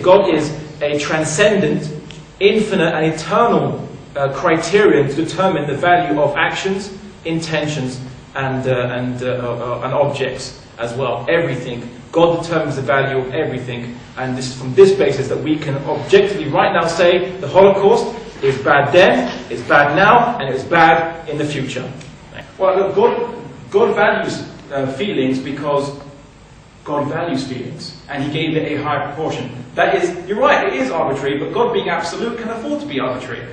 God is a transcendent, infinite and eternal criterion to determine the value of actions, intentions and objects as well. Everything. God determines the value of everything, and this is from this basis that we can objectively right now say the Holocaust is bad then, it's bad now, and it's bad in the future. Well, God values feelings because God values feelings, and He gave it a high proportion. That is, you're right, it is arbitrary, but God being absolute can afford to be arbitrary.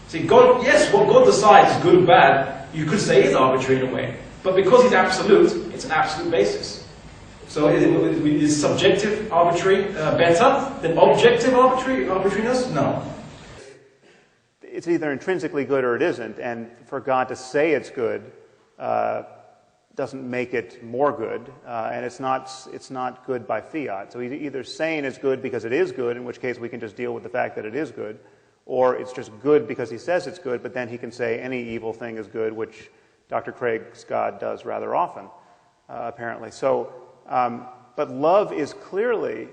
See, God, yes, what God decides is good or bad, you could say is arbitrary in a way. But because He's absolute, it's an absolute basis. So is subjective arbitrary better than objective arbitrariness? No. It's either intrinsically good or it isn't, and for God to say it's good doesn't make it more good, and it's not good by fiat. So He's either saying it's good because it is good, in which case we can just deal with the fact that it is good, or it's just good because He says it's good, but then He can say any evil thing is good, which Dr. Craig's God does rather often, apparently. So, but love is clearly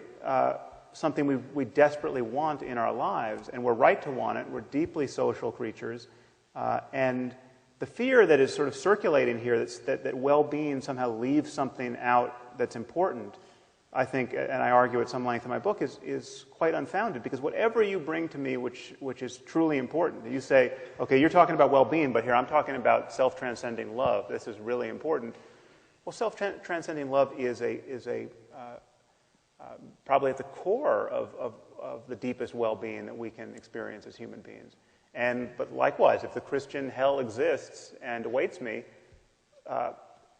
something we desperately want in our lives, and we're right to want it. We're deeply social creatures, and the fear that is sort of circulating here that well-being somehow leaves something out that's important, I think, and I argue at some length in my book, is quite unfounded, because whatever you bring to me which is truly important, you say, okay, you're talking about well-being, but here I'm talking about self-transcending love. This is really important. Well, self-transcending love is probably at the core of the deepest well-being that we can experience as human beings. But likewise, if the Christian hell exists and awaits me,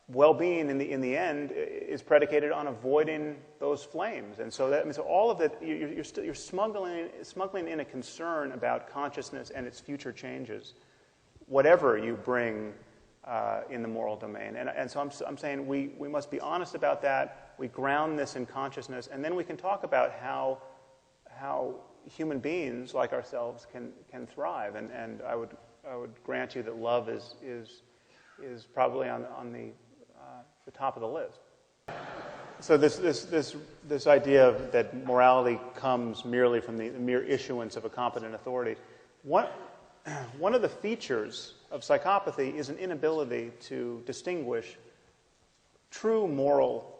well-being in the end is predicated on avoiding those flames. And so so all of that, you're smuggling in a concern about consciousness and its future changes, whatever you bring in the moral domain. And so I'm saying we must be honest about that. We ground this in consciousness, and then we can talk about how human beings like ourselves can thrive. And I would grant you that love is probably on the top of the list. So this idea that morality comes merely from the mere issuance of a competent authority. One of the features of psychopathy is an inability to distinguish true moral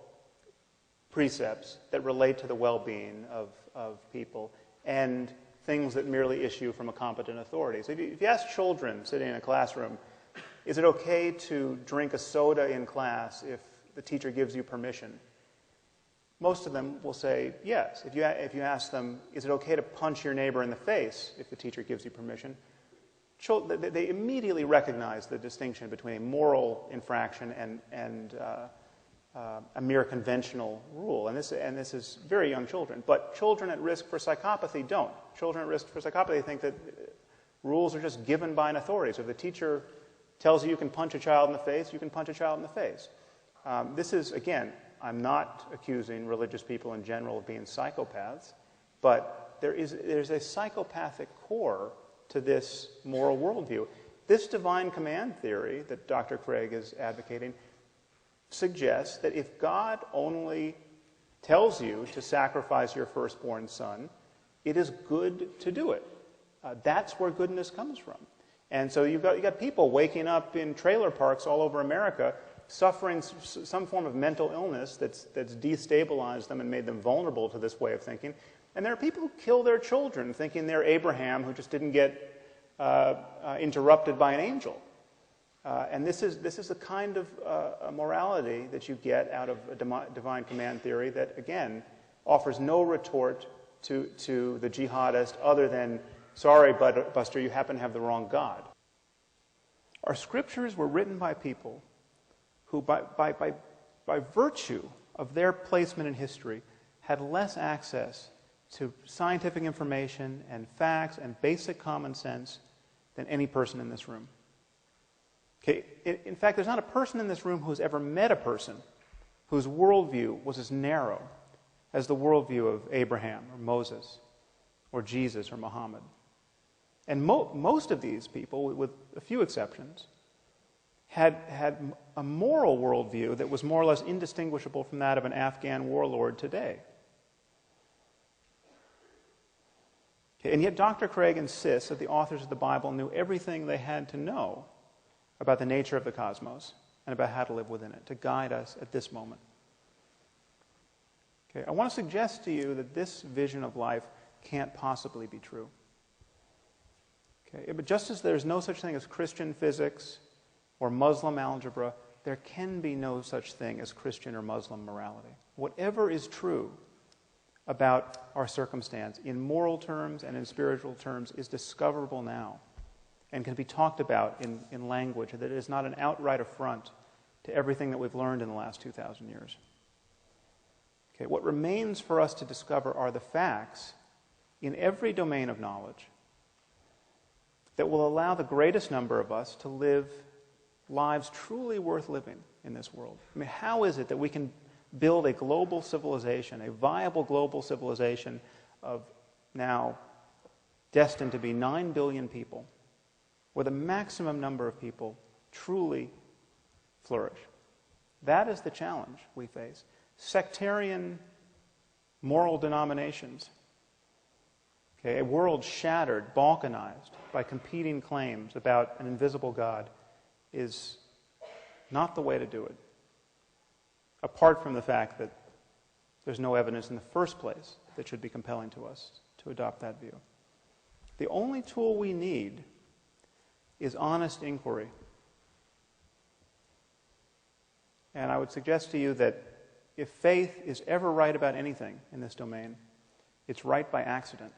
precepts that relate to the well-being of people and things that merely issue from a competent authority. So if you ask children sitting in a classroom, is it okay to drink a soda in class if the teacher gives you permission? Most of them will say yes. If you ask them, is it okay to punch your neighbor in the face if the teacher gives you permission? They immediately recognize the distinction between a moral infraction and a mere conventional rule. And this is very young children. But children at risk for psychopathy don't. Children at risk for psychopathy think that rules are just given by an authority. So if the teacher tells you can punch a child in the face, you can punch a child in the face. This is, again, I'm not accusing religious people in general of being psychopaths, but there's a psychopathic core to this moral worldview. This divine command theory that Dr. Craig is advocating suggests that if God only tells you to sacrifice your firstborn son, it is good to do it. That's where goodness comes from. And so you've got people waking up in trailer parks all over America suffering some form of mental illness that's destabilized them and made them vulnerable to this way of thinking. And there are people who kill their children thinking they're Abraham who just didn't get interrupted by an angel. And this is the kind of morality that you get out of a divine command theory that, again, offers no retort to the jihadist other than, sorry, Buster, you happen to have the wrong God. Our scriptures were written by people who, by virtue of their placement in history, had less access to scientific information and facts and basic common sense than any person in this room. Okay, in fact, there's not a person in this room who's ever met a person whose worldview was as narrow as the worldview of Abraham or Moses or Jesus or Muhammad. And most of these people, with a few exceptions, had a moral worldview that was more or less indistinguishable from that of an Afghan warlord today. Okay, and yet Dr. Craig insists that the authors of the Bible knew everything they had to know about the nature of the cosmos and about how to live within it, to guide us at this moment. Okay, I want to suggest to you that this vision of life can't possibly be true. Okay, but just as there's no such thing as Christian physics or Muslim algebra, there can be no such thing as Christian or Muslim morality. Whatever is true about our circumstance in moral terms and in spiritual terms is discoverable now and can be talked about in language that is not an outright affront to everything that we've learned in the last 2,000 years. Okay, what remains for us to discover are the facts in every domain of knowledge that will allow the greatest number of us to live lives truly worth living in this world. I mean, how is it that we can build a global civilization, a viable global civilization of now destined to be 9 billion people, where the maximum number of people truly flourish? That is the challenge we face. Sectarian moral denominations, okay, a world shattered, balkanized by competing claims about an invisible God, is not the way to do it, apart from the fact that there's no evidence in the first place that should be compelling to us to adopt that view. The only tool we need is honest inquiry. And I would suggest to you that if faith is ever right about anything in this domain, it's right by accident.